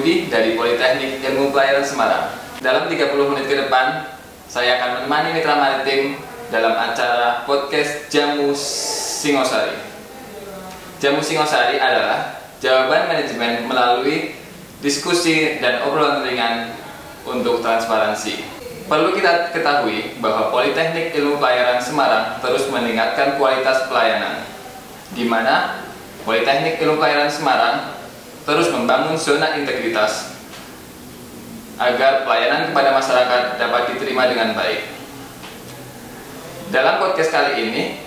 Budi dari Politeknik Ilmu Pelayaran Semarang. Dalam 30 menit ke depan, saya akan menemani mitra maritim dalam acara podcast Jamu Singosari. Jamu Singosari adalah jawaban manajemen melalui diskusi dan obrolan ringan untuk transparansi. Perlu kita ketahui bahwa Politeknik Ilmu Pelayaran Semarang terus meningkatkan kualitas pelayanan, di mana Politeknik Ilmu Pelayaran Semarang terus membangun zona integritas agar pelayanan kepada masyarakat dapat diterima dengan baik. Dalam podcast kali ini,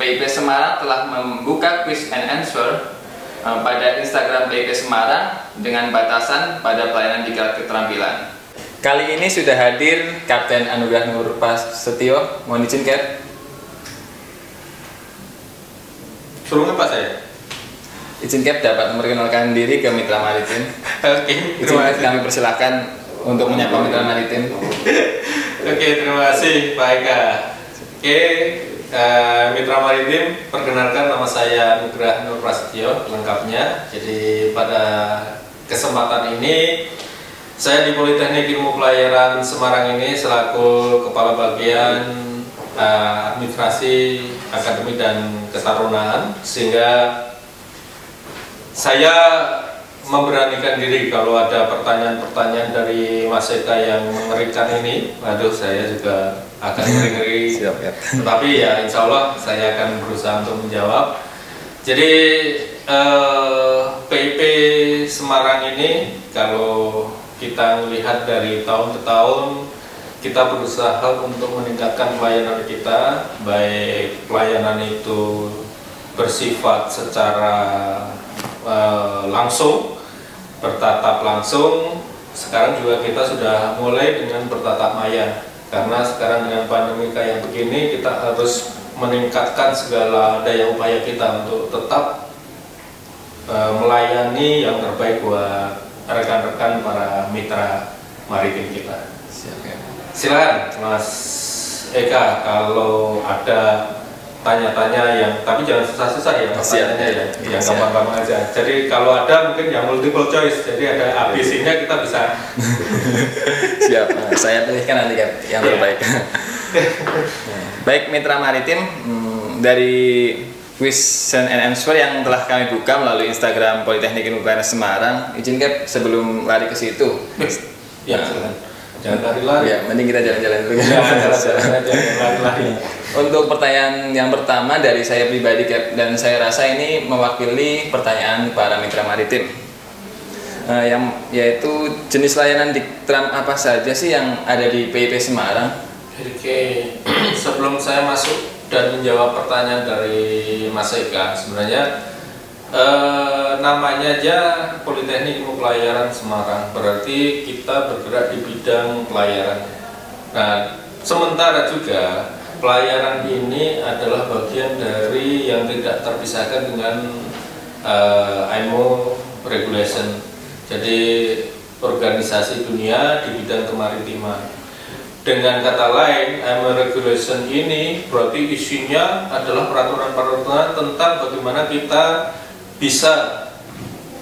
PIP Semarang telah membuka quiz and answer pada Instagram PIP Semarang dengan batasan pada pelayanan diklat keterampilan. Kali ini sudah hadir Kapten Anugrah Nur Prasetyo. Mohon izin, Cap. Suruh apa saya? Izin, Cap, dapat memperkenalkan diri ke mitra maritim. Oke, terima kasih. Kami persilakan untuk menyapa mitra maritim. Oke, terima kasih Pak Eka. Oke, mitra maritim, perkenalkan nama saya Anugrah Nur Prasetyo, lengkapnya. Jadi pada kesempatan ini saya di Politeknik Ilmu Pelayaran Semarang ini selaku Kepala Bagian Administrasi Akademik dan Ketarunaan, sehingga saya memberanikan diri kalau ada pertanyaan-pertanyaan dari Mas Eka yang mengerikan ini. Waduh, saya juga agak ngeri-ngeri. Siap, ya. Tapi ya insya Allah saya akan berusaha untuk menjawab. Jadi PIP Semarang ini kalau kita melihat dari tahun ke tahun, kita berusaha untuk meningkatkan pelayanan kita, baik pelayanan itu bersifat secara langsung, bertatap langsung. Sekarang juga kita sudah mulai dengan bertatap maya, karena sekarang dengan pandemi kayak begini kita harus meningkatkan segala daya upaya kita untuk tetap melayani yang terbaik buat rekan-rekan para mitra maritim kita. Silakan Mas Eka kalau ada tanya-tanya yang, tapi jangan susah-susah ya pertanyaannya ya, yang gampang-gampang aja. Jadi kalau ada mungkin yang multiple choice, jadi ada ABC-nya kita bisa. Siap, saya pilihkan nanti yang terbaik. Baik mitra maritim, dari quiz and answer yang telah kami buka melalui Instagram Politeknik Ilmu Pelayaran Semarang, izin Cap sebelum lari ke situ. Ya, jangan lari-lari. Ya, mending kita jalan-jalan dulu. Jalan-jalan, lari-lari. Untuk pertanyaan yang pertama dari saya pribadi, Cap, dan saya rasa ini mewakili pertanyaan para mitra maritim, yaitu jenis layanan Diktram apa saja sih yang ada di PIP Semarang? Oke, sebelum saya masuk dan menjawab pertanyaan dari Mas Eka, sebenarnya namanya aja Politeknik Ilmu Pelayaran Semarang, berarti kita bergerak di bidang pelayaran. Nah, sementara juga pelayaran ini adalah bagian dari yang tidak terpisahkan dengan IMO regulation. Jadi organisasi dunia di bidang kemaritiman. Dengan kata lain, IMO regulation ini berarti isinya adalah peraturan-peraturan tentang bagaimana kita bisa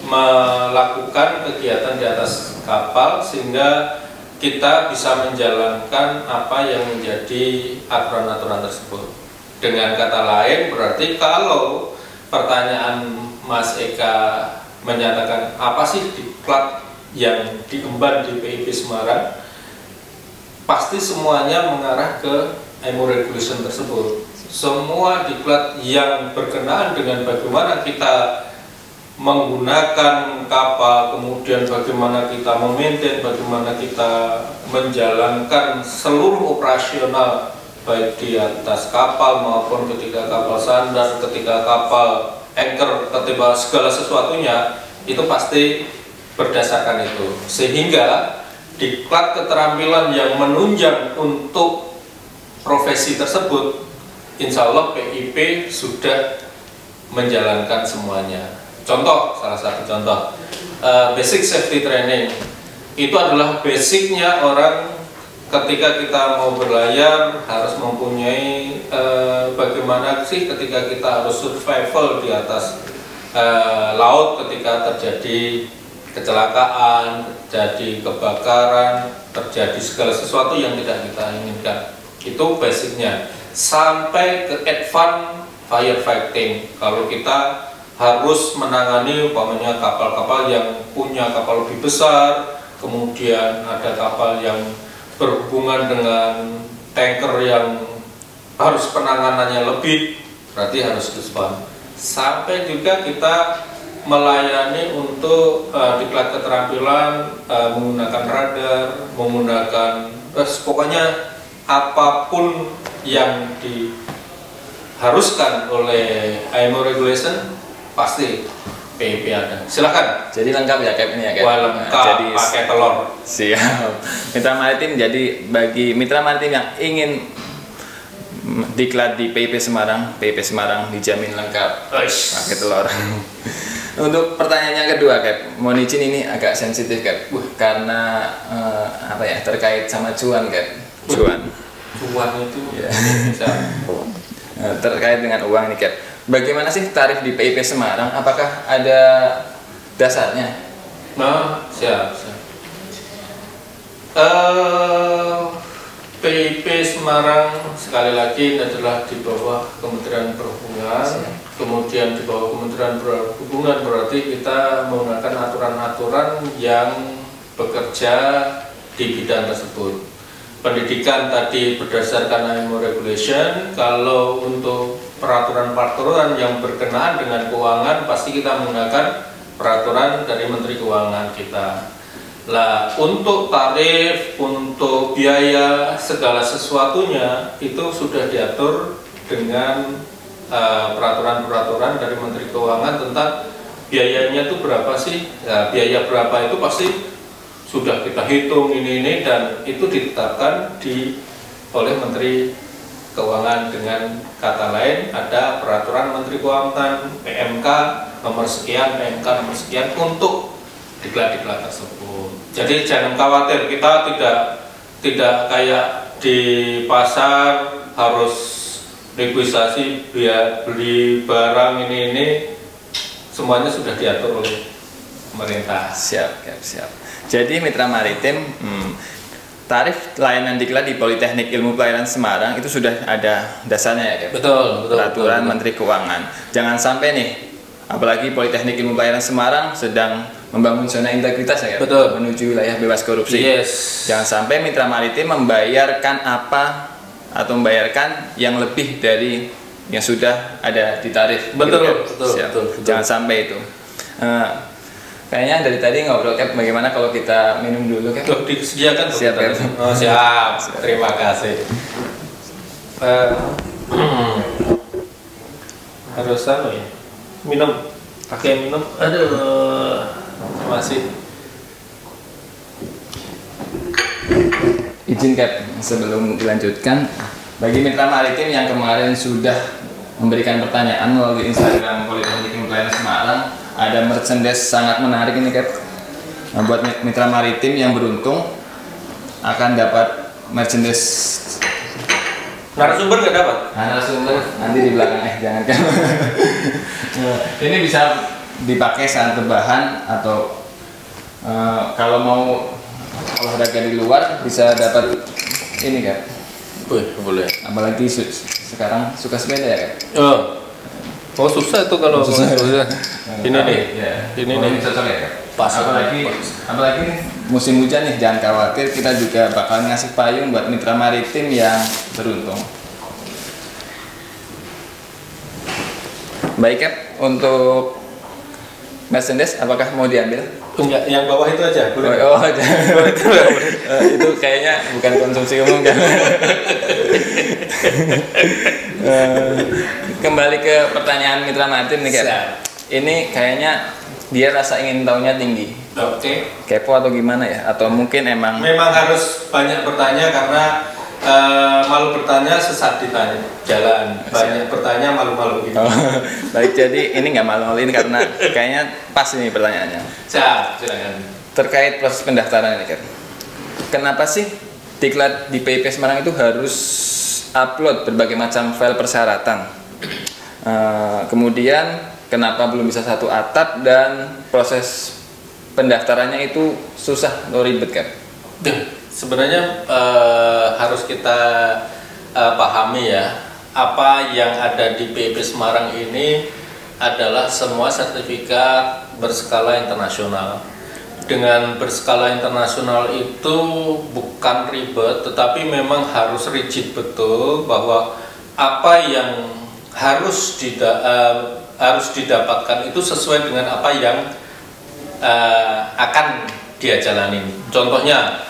melakukan kegiatan di atas kapal sehingga kita bisa menjalankan apa yang menjadi aturan-aturan tersebut. Dengan kata lain, berarti kalau pertanyaan Mas Eka menyatakan apa sih diklat yang diemban di PIP Semarang, pasti semuanya mengarah ke IMO regulation tersebut. Semua diklat yang berkenaan dengan bagaimana kita menggunakan kapal, kemudian bagaimana kita memaintain, bagaimana kita menjalankan seluruh operasional baik di atas kapal maupun ketika kapal sandar, ketika kapal anchor, ketika segala sesuatunya itu pasti berdasarkan itu. Sehingga diklat keterampilan yang menunjang untuk profesi tersebut, insya Allah PIP sudah menjalankan semuanya. Contoh, salah satu contoh, basic safety training itu adalah basicnya orang ketika kita mau berlayar harus mempunyai bagaimana sih ketika kita harus survival di atas laut ketika terjadi kecelakaan, terjadi kebakaran, terjadi segala sesuatu yang tidak kita inginkan. Itu basicnya. Sampai ke advance firefighting. Kalau kita harus menangani umpamanya kapal-kapal yang punya kapal lebih besar, kemudian ada kapal yang berhubungan dengan tanker yang harus penanganannya lebih, berarti harus respon. Sampai juga kita melayani untuk diklat keterampilan menggunakan radar, menggunakan pokoknya apapun yang diharuskan oleh IMO regulation pasti PIP ada. Silakan. Jadi lengkap ya Cap ini ya Cap? Wah, lengkap, jadi pakai telur. Siap. Mitra Maritim, jadi bagi mitra maritim yang ingin diklat di PIP Semarang dijamin lengkap pakai telur. Untuk pertanyaan yang kedua Cap, mohon izin ini agak sensitif Cap, karena apa ya, terkait sama cuan Cap. Cuan itu ya. Terkait dengan uang nih Cap, bagaimana sih tarif di PIP Semarang? Apakah ada dasarnya? Nah, siap. PIP Semarang sekali lagi adalah di bawah Kementerian Perhubungan. Kemudian di bawah Kementerian Perhubungan berarti kita menggunakan aturan-aturan yang bekerja di bidang tersebut. Pendidikan tadi berdasarkan IMO regulation. Kalau untuk peraturan-peraturan yang berkenaan dengan keuangan pasti kita menggunakan peraturan dari Menteri Keuangan kita. Lah, untuk tarif, untuk biaya, segala sesuatunya itu sudah diatur dengan peraturan-peraturan dari Menteri Keuangan tentang biayanya itu berapa sih? Nah, biaya berapa itu pasti sudah kita hitung ini dan itu ditetapkan oleh Menteri Keuangan. Dengan kata lain ada peraturan Menteri Keuangan PMK nomor sekian, PMK nomor sekian untuk diklat-diklat tersebut. Jadi jangan khawatir, kita tidak kayak di pasar harus negosiasi biar beli barang ini semuanya sudah diatur oleh pemerintah. Siap. Jadi mitra maritim, tarif layanan diklat di Politeknik Ilmu Pelayaran Semarang itu sudah ada dasarnya ya Cap? Betul. Peraturan Menteri Keuangan. Jangan sampai nih, apalagi Politeknik Ilmu Pelayaran Semarang sedang membangun zona integritas ya Cap? Betul. Menuju wilayah bebas korupsi. Yes. Jangan sampai mitra maritim membayarkan yang lebih dari yang sudah ada di tarif. Betul. Jangan sampai itu. Kayaknya dari tadi ngobrol Cap, bagaimana kalau kita minum dulu Cap? Disediakan tuh. Siap, Cap. Oh, siap. Terima kasih. Harus ya. Minum. Pakai minum. Aduh. Masih. Izin Cap, sebelum dilanjutkan, bagi mitra maritim yang kemarin sudah memberikan pertanyaan melalui Instagram Politeknik Ilmu Pelayaran Semarang, ada merchandise sangat menarik ini Cap. Nah, buat mitra maritim yang beruntung akan dapat merchandise. Narasumber nggak dapat? Narasumber nanti di belakang, jangan Cap. Ini bisa dipakai saat rebahan atau kalau mau olahraga di luar bisa dapat ini Cap. Boleh. Apalagi sekarang suka sepeda ya Cap. Oh susah itu kalau susah. Ini nih. Ya. Ini nih. Cocok ya Cap. Pas. Apalagi nih musim hujan nih, jangan khawatir, kita juga bakal ngasih payung buat mitra maritim yang beruntung. Baik Cap, untuk merchandise apakah mau diambil? Enggak, yang bawah itu aja. Itu kayaknya bukan konsumsi umum kan. Kembali ke pertanyaan mitra maritim nih Cap. Ini kayaknya dia rasa ingin tahunya tinggi. Oke. Kepo atau gimana ya? Atau mungkin memang harus banyak bertanya karena malu bertanya sesat di jalan. Banyak bertanya malu-malu gitu. Baik, jadi ini nggak malu-malu ini karena kayaknya pas ini pertanyaannya. Silakan. Terkait proses pendaftaran ini Cap. Kenapa sih diklat di PIP Semarang itu harus upload berbagai macam file persyaratan? Kemudian kenapa belum bisa satu atap dan proses pendaftarannya itu susah atau ribet kan? Sebenarnya harus kita pahami ya, apa yang ada di PIP Semarang ini adalah semua sertifikat berskala internasional. Dengan berskala internasional itu bukan ribet, tetapi memang harus rigid betul bahwa apa yang harus didapatkan itu sesuai dengan apa yang akan dia jalanin. Contohnya,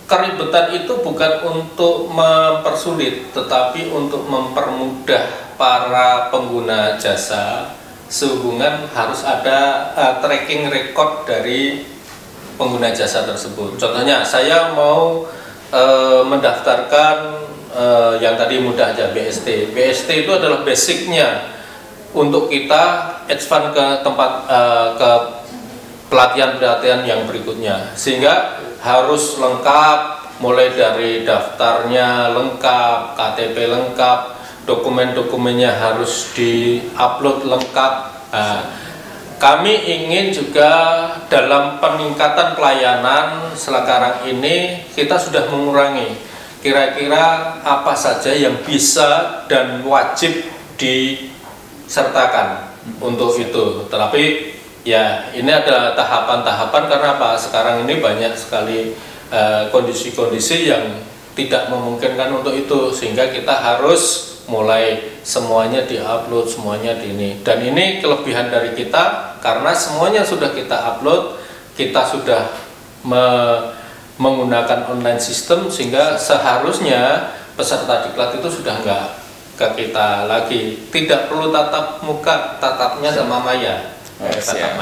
keribetan itu bukan untuk mempersulit, tetapi untuk mempermudah para pengguna jasa, sehubungan harus ada tracking record dari pengguna jasa tersebut. Contohnya, saya mau mendaftarkan yang tadi mudah aja, BST. BST itu adalah basicnya untuk kita advance ke tempat ke pelatihan-pelatihan yang berikutnya, sehingga harus lengkap, mulai dari daftarnya lengkap, KTP lengkap, dokumen-dokumennya harus di-upload lengkap. Kami ingin juga dalam peningkatan pelayanan sekarang ini kita sudah mengurangi kira-kira apa saja yang bisa dan wajib disertakan untuk itu. Tetapi ya ini ada tahapan-tahapan, karena apa? Sekarang ini banyak sekali kondisi-kondisi yang tidak memungkinkan untuk itu, sehingga kita harus mulai semuanya diupload, semuanya di ini. Dan ini kelebihan dari kita, karena semuanya sudah kita upload, kita sudah menggunakan online system, sehingga seharusnya peserta diklat itu sudah enggak ke kita lagi, tidak perlu tatap muka, tatapnya sama maya. Siap.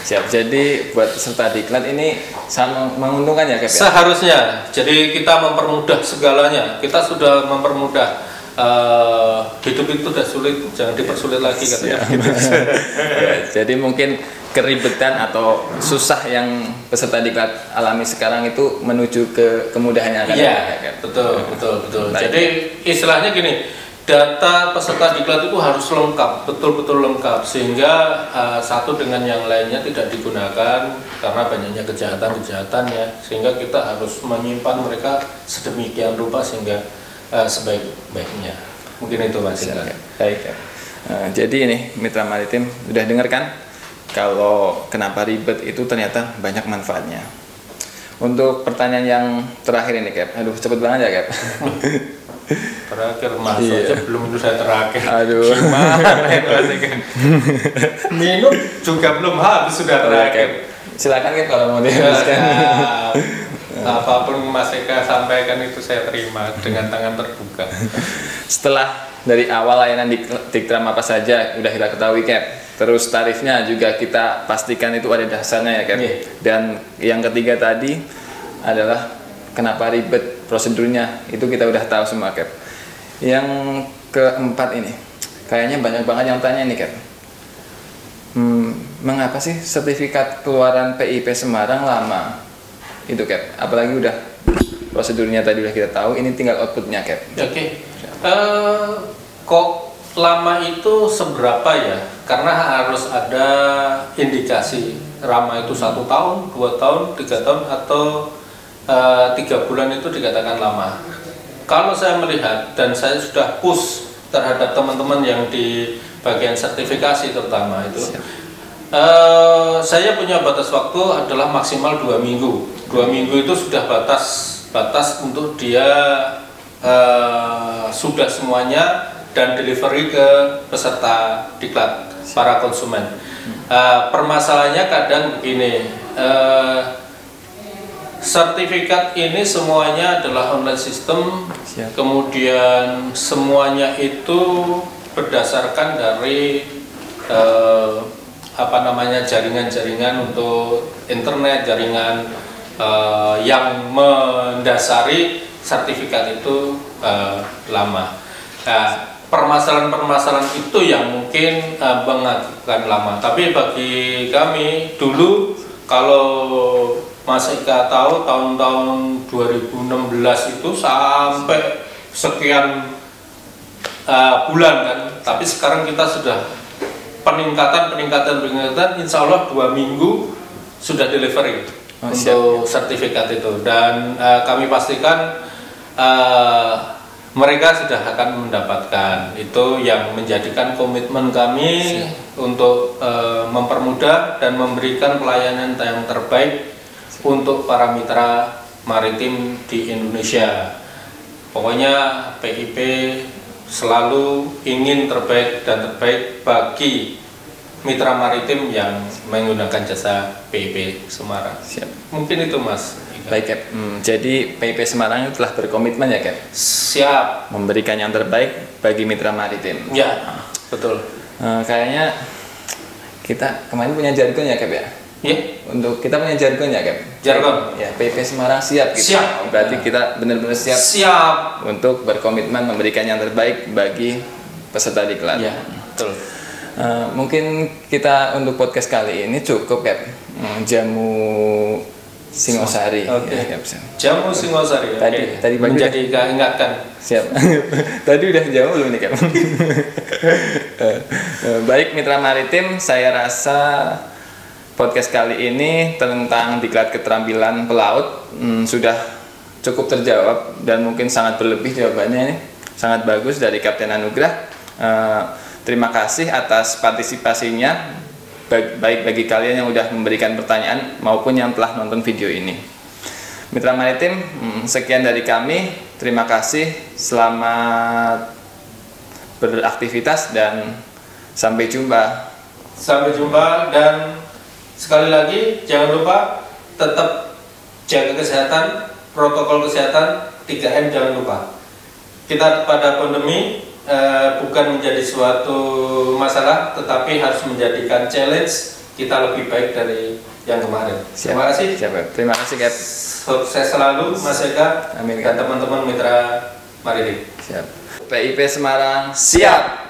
Siap. Jadi buat peserta diklat ini sangat menguntungkan ya, Kep? Seharusnya. Jadi kita mempermudah segalanya. Kita sudah mempermudah. Hidup itu sudah sulit, jangan dipersulit lagi katanya. Jadi mungkin keribetan atau susah yang peserta diklat alami sekarang itu menuju ke kemudahannya kan? Iya, betul. Jadi istilahnya gini, data peserta diklat itu harus lengkap, betul-betul lengkap, sehingga satu dengan yang lainnya tidak digunakan karena banyaknya kejahatan ya, sehingga kita harus menyimpan mereka sedemikian rupa sehingga sebaik-baiknya. Mungkin itu Mas. Baik. Jadi ini Mitra Maritim sudah dengar kan kalau kenapa ribet itu ternyata banyak manfaatnya. Untuk pertanyaan yang terakhir ini, Kep. Aduh, cepet banget ya, Kep. Terakhir masuk aja belum itu saya terakhir. Aduh. Gimana itu asik. Minum juga belum habis sudah terakhir. Silakan Kep kalau mau diteruskan. Apapun Mas Eka sampaikan itu saya terima dengan tangan terbuka. Setelah dari awal layanan Diktram apa saja udah kita ketahui, Kep. Terus tarifnya juga kita pastikan itu ada dasarnya ya, Kep. Dan yang ketiga tadi adalah kenapa ribet prosedurnya, itu kita udah tahu semua, Kep. Yang keempat ini kayaknya banyak banget yang tanya nih, Kep. Mengapa sih sertifikat keluaran PIP Semarang lama? Itu, Kep. Apalagi udah prosedurnya tadi udah kita tahu, ini tinggal outputnya, Kep. Oke. Kok lama itu seberapa ya? Karena harus ada indikasi lama itu 1 tahun, 2 tahun, 3 tahun, atau 3 bulan itu dikatakan lama. Kalau saya melihat dan saya sudah push terhadap teman-teman yang di bagian sertifikasi terutama itu, saya punya batas waktu adalah maksimal 2 minggu. 2 minggu itu sudah batas untuk dia sudah semuanya dan delivery ke peserta diklat, para konsumen. Permasalahannya kadang begini, sertifikat ini semuanya adalah online system. Siap. Kemudian semuanya itu berdasarkan dari jaringan-jaringan untuk internet, jaringan yang mendasari sertifikat itu lama. Permasalahan-permasalahan itu yang mungkin mengakibatkan lama. Tapi bagi kami dulu, kalau Mas Eka tahu tahun-tahun 2016 itu sampai sekian bulan kan. Tapi sekarang kita sudah peningkatan, insya Allah 2 minggu sudah delivery untuk sertifikat itu, dan kami pastikan mereka sudah akan mendapatkan. Itu yang menjadikan komitmen kami untuk mempermudah dan memberikan pelayanan yang terbaik untuk para mitra maritim di Indonesia. Pokoknya PIP selalu ingin terbaik dan terbaik bagi mitra maritim yang menggunakan jasa PIP Semarang. Siap. Mungkin itu Mas. Baik Cap, jadi PIP Semarang telah berkomitmen ya Cap? Siap. Memberikan yang terbaik bagi mitra maritim. Ya, betul. Kayaknya kita kemarin punya jargon ya Cap ya? Ya. Untuk kita punya jargon ya Cap? Jargon. Ya, PIP Semarang siap gitu. Siap. Berarti kita benar-benar siap. Siap. Untuk berkomitmen memberikan yang terbaik bagi peserta diklat. Ya, betul. Mungkin kita untuk podcast kali ini cukup Cap. Jamu Singosari. Oke. Ya, Jamu Singosari. Tadi pagi menjadi keingatan. Siap. Tadi udah jamu belum nih Cap? Baik mitra maritim, saya rasa podcast kali ini tentang diklat keterampilan pelaut sudah cukup terjawab, dan mungkin sangat berlebih jawabannya ini. Sangat bagus dari Kapten Anugrah. Terima kasih atas partisipasinya, baik bagi kalian yang sudah memberikan pertanyaan maupun yang telah nonton video ini. Mitra maritim, sekian dari kami. Terima kasih, selamat beraktivitas dan sampai jumpa. Sampai jumpa, dan sekali lagi jangan lupa tetap jaga kesehatan, protokol kesehatan 3M jangan lupa. Kita pada pandemi bukan menjadi suatu masalah, tetapi harus menjadikan challenge kita lebih baik dari yang kemarin. Terima kasih. Terima kasih Cap. Sukses selalu Mas Eka. Amin. Dan teman-teman mitra maritim. Siap. PIP Semarang siap.